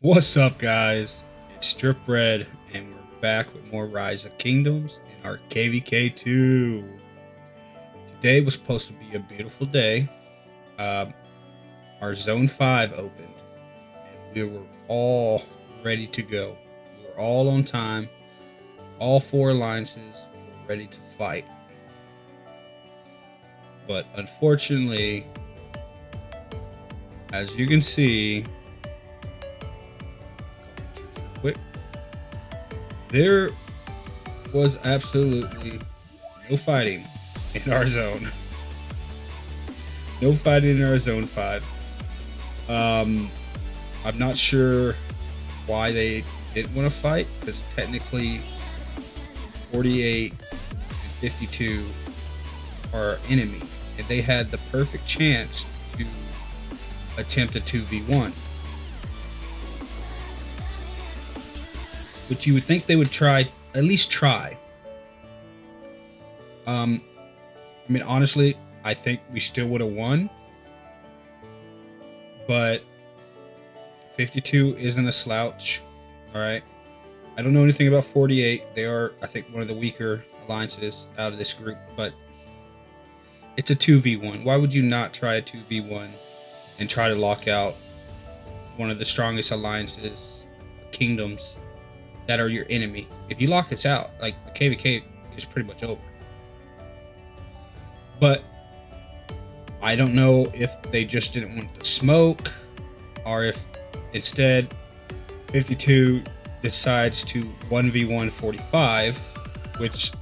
What's up, guys? It's Drip Red, and we're back with more Rise of Kingdoms in our KvK 2. Today was supposed to be a beautiful day. Um, our Zone 5 opened, and we were all ready to go. We were all on time. All four alliances were ready to fight. But unfortunately, as you can see, quick, there was absolutely no fighting in our zone. No fighting in our Zone 5. I'm not sure why they didn't want to fight, because technically 48 and 52 are our enemy, and they had the perfect chance to attempt a 2v1. Which you would think they would try, at least try. I mean, honestly, I think we still would have won, but 52 isn't a slouch. All right. I don't know anything about 48. They are, I think, one of the weaker alliances out of this group, but it's a 2v1. Why would you not try a 2v1 and try to lock out one of the strongest alliances, kingdoms that are your enemy? If you lock this out, like, the KvK is pretty much over. But I don't know if they just didn't want the smoke, or if instead 52 decides to 1v1 45, which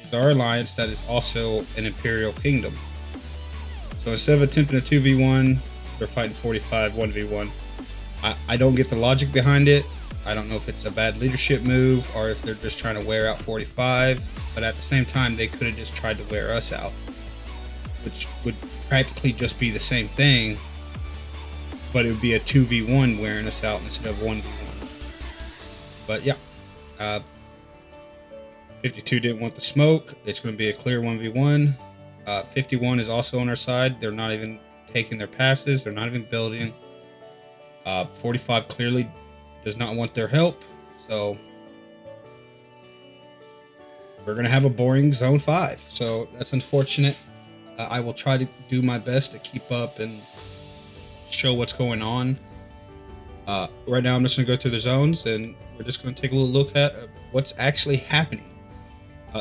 is our alliance that is also an Imperial Kingdom. So instead of attempting a 2v1, they're fighting 45 1v1. I don't get the logic behind it. I don't know if it's a bad leadership move or if they're just trying to wear out 45, but at the same time, they could have just tried to wear us out, which would practically just be the same thing, but it would be a 2v1 wearing us out instead of 1v1. But yeah, 52 didn't want the smoke. It's going to be a clear 1v1. 51 is also on our side. They're not even taking their passes. They're not even building. 45 clearly does not want their help. So we're going to have a boring Zone 5. So that's unfortunate. I will try to do my best to keep up and show what's going on. Right now, I'm just going to go through the zones, and we're just going to take a little look at what's actually happening.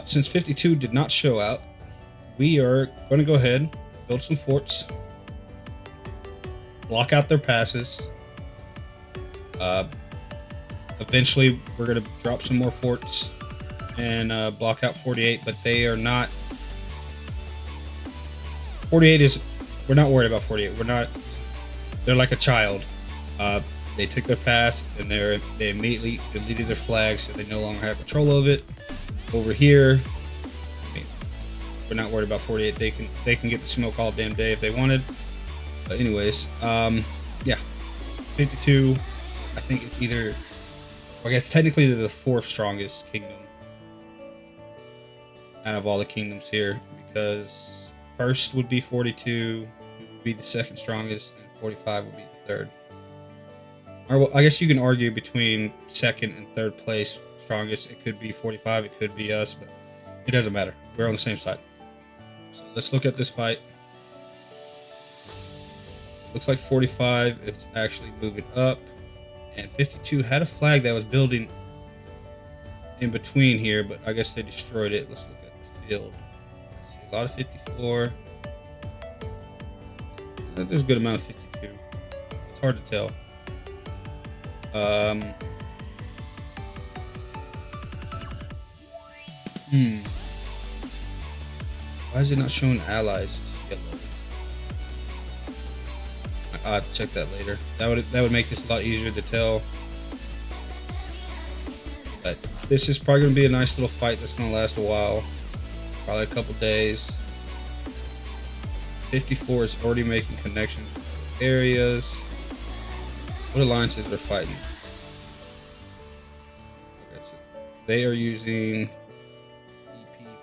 Since 52 did not show out, we are going to go ahead, build some forts, block out their passes. Eventually, we're going to drop some more forts and block out 48, but they are not. 48 is. We're not worried about 48. We're not. They're like a child. They took their pass and they immediately deleted their flags, so they no longer have control of it. Over here, I mean, we're not worried about 48. They can get the smoke all damn day if they wanted. But anyways, yeah, 52. I think it's either. I guess technically they're the fourth strongest kingdom out of all the kingdoms here, because first would be 42, who would be the second strongest, and 45 would be the third. Or, well, I guess you can argue between second and third place strongest. It could be 45, it could be us, but it doesn't matter. We're on the same side. So let's look at this fight. Looks like 45 is actually moving up, and 52 had a flag that was building in between here, but I guess they destroyed it. Let's look at the field. I see a lot of 54. There's a good amount of 52. It's hard to tell. Why is it not showing allies? I'll have to check that later. That would make this a lot easier to tell. But this is probably going to be a nice little fight that's going to last a while. Probably a couple days. 54 is already making connections with areas. What alliances are fighting? Okay, so they are using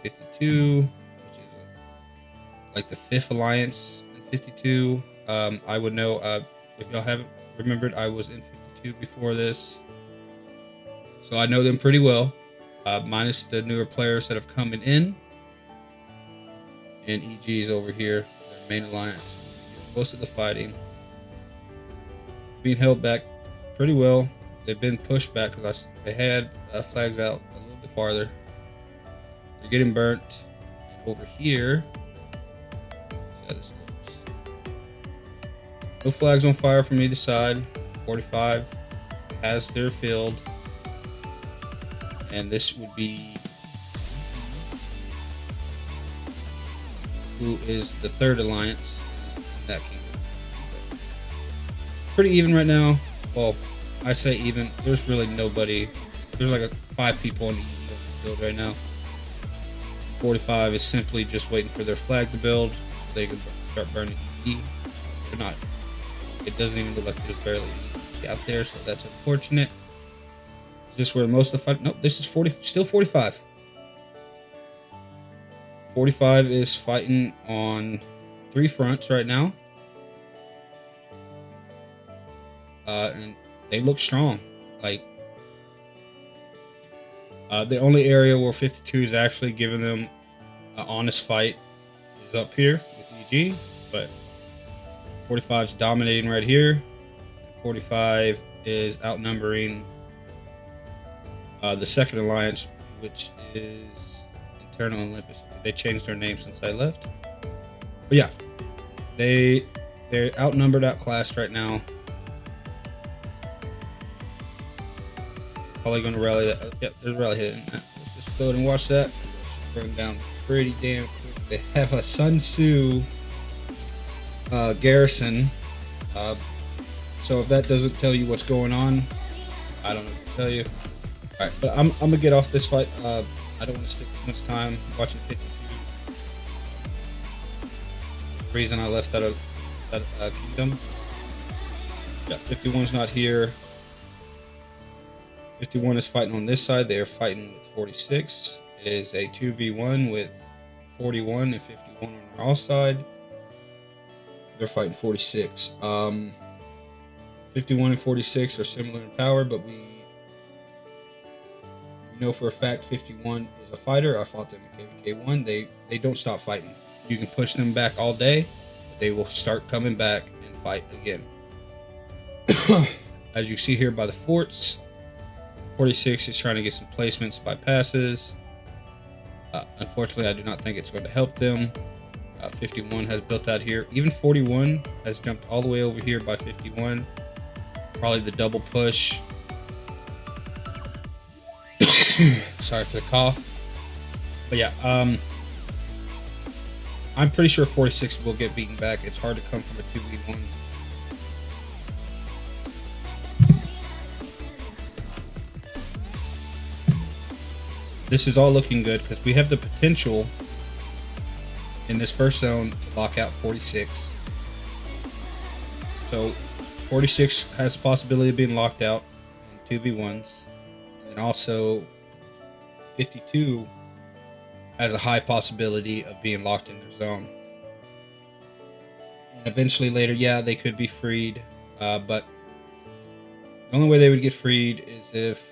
EP52, which is like the fifth alliance in 52. I would know if y'all haven't remembered, I was in 52 before this, so I know them pretty well, minus the newer players that have come in. And EG's over here, their main alliance. Most of the fighting being held back pretty well. They've been pushed back because they had flags out a little bit farther. They're getting burnt. And over here, see how this looks. No flags on fire from either side. 45 has their field. And this would be who is the third alliance in that kingdom. Pretty even right now. Well, I say even. There's really nobody. There's like 5 people on the field right now. 45 is simply just waiting for their flag to build so they can start burning EE. They're not. It doesn't even look like there's barely EE out there, so that's unfortunate. Is this where most of the fight? Nope, this is 40. Still 45. 45 is fighting on 3 fronts right now. And they look strong. Like, the only area where 52 is actually giving them an honest fight is up here with EG, but 45 is dominating right here. 45 is outnumbering the second alliance, which is Internal Olympus. They changed their name since I left, but yeah, they're outnumbered, outclassed right now. Probably going to rally that. Yep, there's a rally hitting that. Let's just go ahead and watch that. Bring them down pretty damn quick. They have a Sun Tzu garrison. So if that doesn't tell you what's going on, I don't know what to tell you. All right, but I'm gonna get off this fight. I don't want to stick too much time watching 52. The reason I left that kingdom. Yeah, 51's not here. 51 is fighting on this side. They are fighting with 46. It is a 2v1 with 41 and 51 on our side. They're fighting 46. 51 and 46 are similar in power, but we know for a fact 51 is a fighter. I fought them in KvK 1. They don't stop fighting. You can push them back all day, but they will start coming back and fight again. As you see here by the forts, 46 is trying to get some placements by passes. Unfortunately, I do not think it's going to help them. 51 has built out here. Even 41 has jumped all the way over here by 51. Probably the double push. Sorry for the cough. But yeah, I'm pretty sure 46 will get beaten back. It's hard to come from a 2v1. This is all looking good because we have the potential in this first zone to lock out 46. So 46 has the possibility of being locked out in 2v1s. And also 52 has a high possibility of being locked in their zone. And eventually later, yeah, they could be freed. But the only way they would get freed is if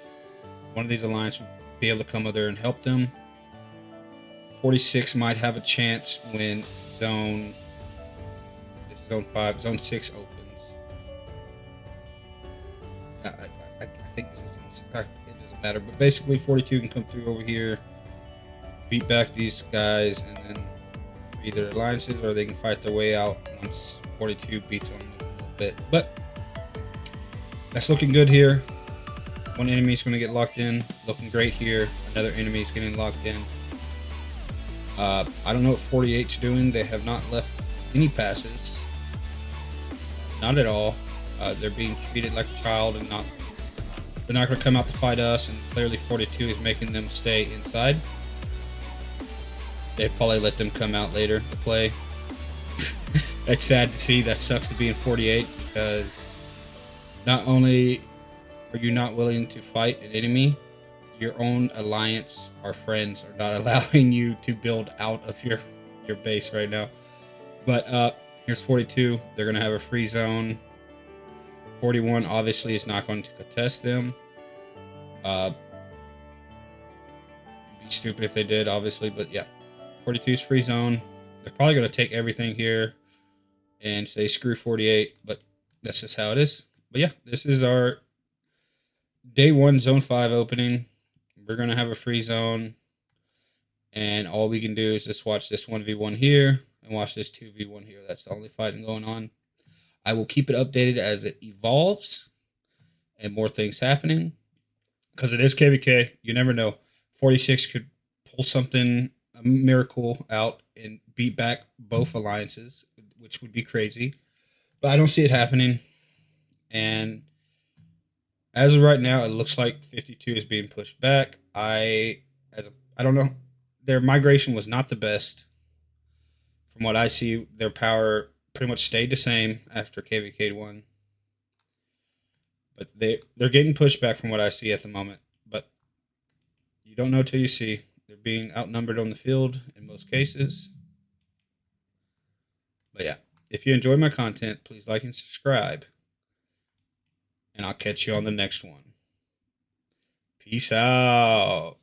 one of these alliances be able to come over there and help them. 46 might have a chance when zone 5, zone 6 opens. I think this is zone 6. It doesn't matter, but basically 42 can come through over here, beat back these guys, and then free their alliances, or they can fight their way out once 42 beats them a little bit. But that's looking good here. One enemy is going to get locked in. Looking great here. Another enemy is getting locked in. I don't know what 48's doing. They have not left any passes. Not at all. They're being treated like a child and they're not going to come out to fight us, and clearly 42 is making them stay inside. They probably let them come out later to play. That's sad to see. That sucks to be in 48 because not only are you not willing to fight an enemy, your own alliance or friends are not allowing you to build out of your base right now. But here's 42. They're going to have a free zone. 41 obviously is not going to contest them. Be stupid if they did, obviously, but yeah. 42 is free zone. They're probably going to take everything here and say screw 48, but that's just how it is. But yeah, this is our day 1 zone 5 opening. We're going to have a free zone, and all we can do is just watch this 1v1 here and watch this 2v1 here. That's the only fighting going on. I will keep it updated as it evolves and more things happening, because it is KvK. You never know. 46 could pull something, a miracle out and beat back both alliances, which would be crazy. But I don't see it happening. And as of right now, it looks like 52 is being pushed back. I don't know. Their migration was not the best. From what I see, their power pretty much stayed the same after KvK won. But they're getting pushed back from what I see at the moment. But you don't know till you see. They're being outnumbered on the field in most cases. But yeah, if you enjoy my content, please like and subscribe. And I'll catch you on the next one. Peace out.